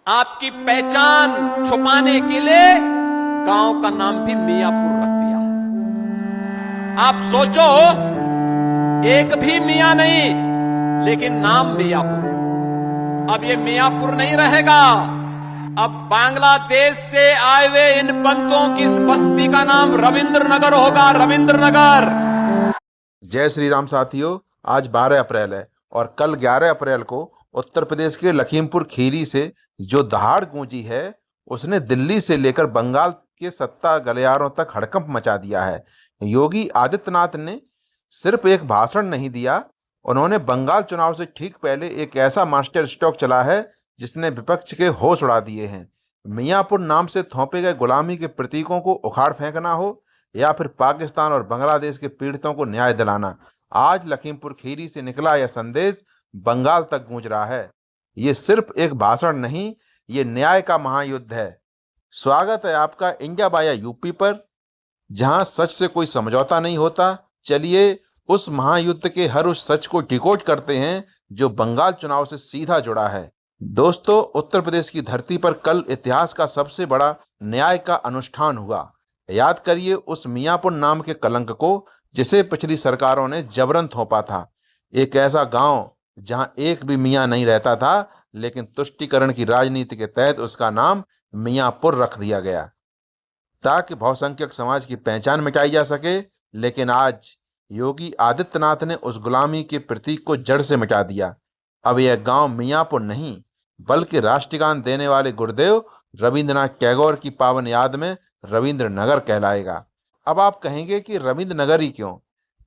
आपकी पहचान छुपाने के लिए गांव का नाम भी मियापुर रख दिया। आप सोचो, एक भी मियां नहीं, लेकिन नाम मियापुर। अब ये मियापुर नहीं रहेगा, अब बांग्लादेश से आए हुए इन पंतों की इस बस्ती का नाम रविंद्र नगर होगा, रविंद्र नगर। जय श्री राम साथियों, आज 12 अप्रैल है और कल 11 अप्रैल को उत्तर प्रदेश के लखीमपुर खीरी से जो दहाड़ गूंजी है, उसने दिल्ली से लेकर बंगाल के सत्ता गलियारों तक हड़कंप मचा दिया है। योगी आदित्यनाथ ने सिर्फ एक भाषण नहीं दिया, उन्होंने बंगाल चुनाव से ठीक पहले एक ऐसा मास्टर स्ट्रोक चला है जिसने विपक्ष के होश उड़ा दिए हैं। मियापुर नाम से थोपे गए गुलामी के प्रतीकों को उखाड़ फेंकना हो या फिर पाकिस्तान और बांग्लादेश के पीड़ितों को न्याय दिलाना, आज लखीमपुर खीरी से निकला यह संदेश बंगाल तक गूंज रहा है। ये सिर्फ एक भाषण नहीं, ये न्याय का महायुद्ध है। स्वागत है आपका इंडिया बाया यूपी पर, जहां सच से कोई समझौता नहीं होता। चलिए उस महायुद्ध के हर उस सच को डिकोड करते हैं जो बंगाल चुनाव से सीधा जुड़ा है। दोस्तों, उत्तर प्रदेश की धरती पर कल इतिहास का सबसे बड़ा न्याय का अनुष्ठान हुआ। याद करिए उस मियापुर नाम के कलंक को जिसे पिछली सरकारों ने जबरन थोपा था। एक ऐसा गांव जहां एक भी मियां नहीं रहता था, लेकिन तुष्टीकरण की राजनीति के तहत उसका नाम मियापुर रख दिया गया ताकि बहुसंख्यक समाज की पहचान मिटाई जा सके। लेकिन आज योगी आदित्यनाथ ने उस गुलामी के प्रतीक को जड़ से मिटा दिया। अब यह गांव मियापुर नहीं, बल्कि राष्ट्रगान देने वाले गुरुदेव रविंद्रनाथ टैगोर की पावन याद में रविंद्र नगर कहलाएगा। अब आप कहेंगे कि रविंद्र नगर ही क्यों?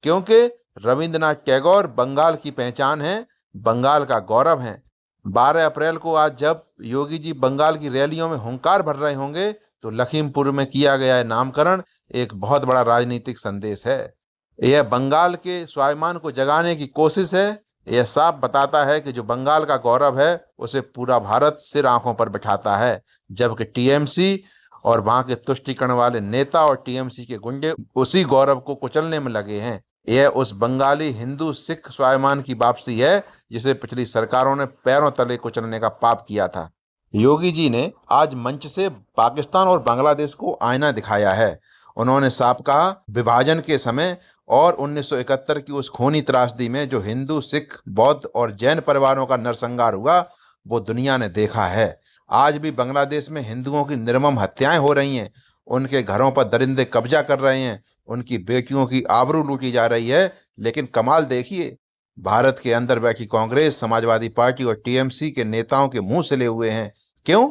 क्योंकि रविंद्रनाथ टैगोर बंगाल की पहचान है, बंगाल का गौरव है। 12 अप्रैल को आज जब योगी जी बंगाल की रैलियों में हुंकार भर रहे होंगे, तो लखीमपुर में किया गया नामकरण एक बहुत बड़ा राजनीतिक संदेश है। यह बंगाल के स्वाभिमान को जगाने की कोशिश है। यह साफ बताता है कि जो बंगाल का गौरव है उसे पूरा भारत सिर आंखों पर बिठाता है, जबकि टीएमसी और वहां के तुष्टीकरण वाले नेता और टीएमसी के गुंडे उसी गौरव को कुचलने में लगे हैं। यह उस बंगाली हिंदू सिख स्वाभिमान की वापसी है जिसे पिछली सरकारों ने पैरों तले कुचलने का पाप किया था। योगी जी ने आज मंच से पाकिस्तान और बांग्लादेश को आईना दिखाया है। उन्होंने साफ कहा, विभाजन के समय और 1971 की उस खूनी त्रासदी में जो हिंदू, सिख, बौद्ध और जैन परिवारों का नरसंहार हुआ, वो दुनिया ने देखा है। आज भी बांग्लादेश में हिंदुओं की निर्मम हत्याएं हो रही हैं, उनके घरों पर दरिंदे कब्जा कर रहे हैं, उनकी बेटियों की आबरू लूटी जा रही है। लेकिन कमाल देखिए, भारत के अंदर बैठी कांग्रेस, समाजवादी पार्टी और टीएमसी के नेताओं के मुंह सिले हुए हैं। क्यों?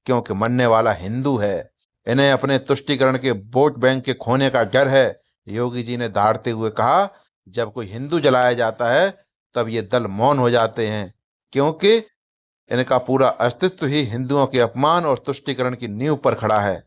क्योंकि मरने वाला हिंदू है। इन्हें अपने तुष्टीकरण के वोट बैंक के खोने का डर है। योगी जी ने दहाड़ते हुए कहा, जब कोई हिंदू जलाया जाता है तब ये दल मौन हो जाते हैं, क्योंकि इनका पूरा अस्तित्व ही हिंदुओं के अपमान और तुष्टीकरण की नींव पर खड़ा है।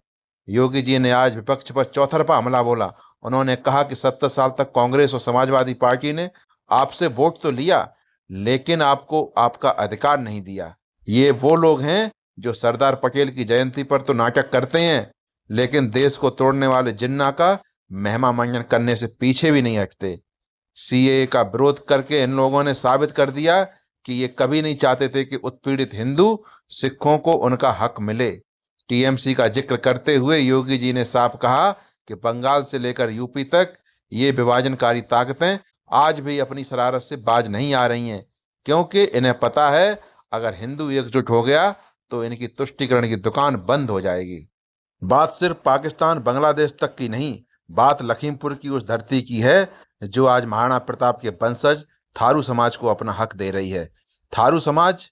योगी जी ने आज विपक्ष पर चौतरफा हमला बोला। उन्होंने कहा कि 70 साल तक कांग्रेस और समाजवादी पार्टी ने आपसे वोट तो लिया, लेकिन आपको आपका अधिकार नहीं दिया। ये वो लोग हैं जो सरदार पटेल की जयंती पर तो नाटक करते हैं, लेकिन देश को तोड़ने वाले जिन्ना का महिमा मंजन करने से पीछे भी नहीं हटते। सीएए का विरोध करके इन लोगों ने साबित कर दिया कि ये कभी नहीं चाहते थे कि उत्पीड़ित हिंदू सिखों को उनका हक मिले। टीएमसी का जिक्र करते हुए योगी जी ने साफ कहा कि बंगाल से लेकर यूपी तक ये विभाजनकारी ताकतें आज भी अपनी शरारत से बाज नहीं आ रही हैं, क्योंकि इन्हें पता है अगर हिंदू एकजुट हो गया तो इनकी तुष्टीकरण की दुकान बंद हो जाएगी। बात सिर्फ पाकिस्तान, बांग्लादेश तक की नहीं, बात लखीमपुर की उस धरती की है जो आज महाराणा प्रताप के वंशज थारू समाज को अपना हक दे रही है। थारू समाज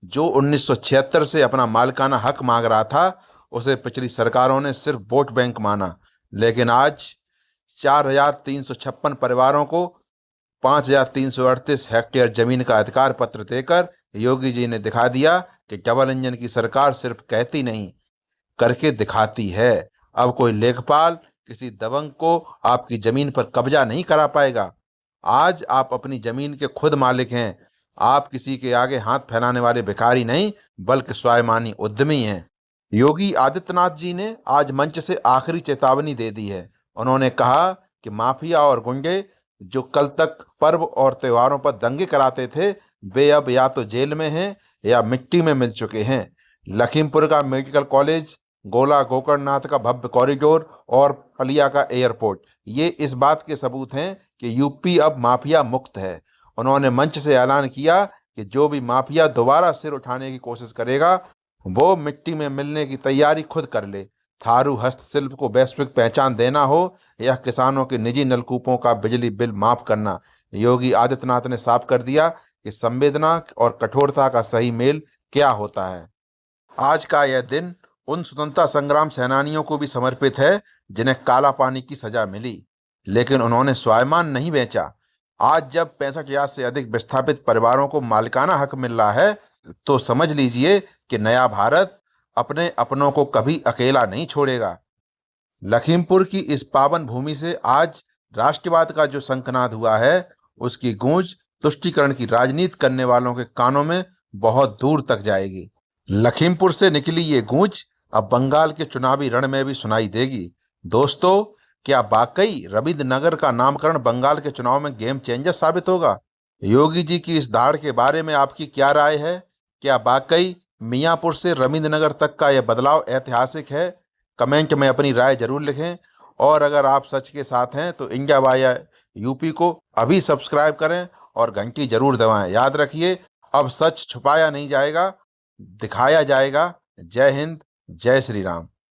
जो 1976 से अपना मालिकाना हक मांग रहा था, उसे पिछली सरकारों ने सिर्फ वोट बैंक माना, लेकिन आज 4,356 परिवारों को 5,338 हेक्टेयर जमीन का अधिकार पत्र देकर योगी जी ने दिखा दिया कि डबल इंजन की सरकार सिर्फ कहती नहीं, करके दिखाती है। अब कोई लेखपाल किसी दबंग को आपकी जमीन पर कब्जा नहीं करा पाएगा। आज आप अपनी जमीन के खुद मालिक हैं। आप किसी के आगे हाथ फैलाने वाले भिखारी नहीं, बल्कि स्वाभिमानी उद्यमी हैं। योगी आदित्यनाथ जी ने आज मंच से आखिरी चेतावनी दे दी है। उन्होंने कहा कि माफिया और गुंडे जो कल तक पर्व और त्योहारों पर दंगे कराते थे, वे अब या तो जेल में हैं या मिट्टी में मिल चुके हैं। लखीमपुर का मेडिकल कॉलेज, गोला गोकर्णनाथ का भव्य कॉरिडोर और फलिया का एयरपोर्ट, ये इस बात के सबूत हैं कि यूपी अब माफिया मुक्त है। उन्होंने मंच से ऐलान किया कि जो भी माफिया दोबारा सिर उठाने की कोशिश करेगा वो मिट्टी में मिलने की तैयारी खुद कर ले। थारू हस्तशिल्प को वैश्विक पहचान देना हो या किसानों के निजी नलकूपों का बिजली बिल माफ करना, योगी आदित्यनाथ ने साफ कर दिया कि संवेदना और कठोरता का सही मेल क्या होता है। आज का यह दिन उन स्वतंत्रता संग्राम सेनानियों को भी समर्पित है जिन्हें काला पानी की सजा मिली, लेकिन उन्होंने स्वाभिमान नहीं बेचा। आज जब 65,000 से अधिक विस्थापित परिवारों को मालिकाना हक मिल रहा है, तो समझ लीजिए कि नया भारत अपने अपनों को कभी अकेला नहीं छोड़ेगा। लखीमपुर की इस पावन भूमि से आज राष्ट्रवाद का जो शंखनाद हुआ है, उसकी गूंज तुष्टीकरण की राजनीति करने वालों के कानों में बहुत दूर तक जाएगी। लखीमपुर से निकली ये गूंज अब बंगाल के चुनावी रण में भी सुनाई देगी। दोस्तों, क्या वाकई रविंद्रनगर का नामकरण बंगाल के चुनाव में गेम चेंजर साबित होगा? योगी जी की इस दाढ़ के बारे में आपकी क्या राय है? क्या वाकई मियाँपुर से रविंद्रनगर तक का यह बदलाव ऐतिहासिक है? कमेंट में अपनी राय जरूर लिखें और अगर आप सच के साथ हैं तो इंडिया वाया यूपी को अभी सब्सक्राइब करें और घंटी जरूर दबाएं। याद रखिए, अब सच छुपाया नहीं जाएगा, दिखाया जाएगा। जय हिंद, जय श्री राम।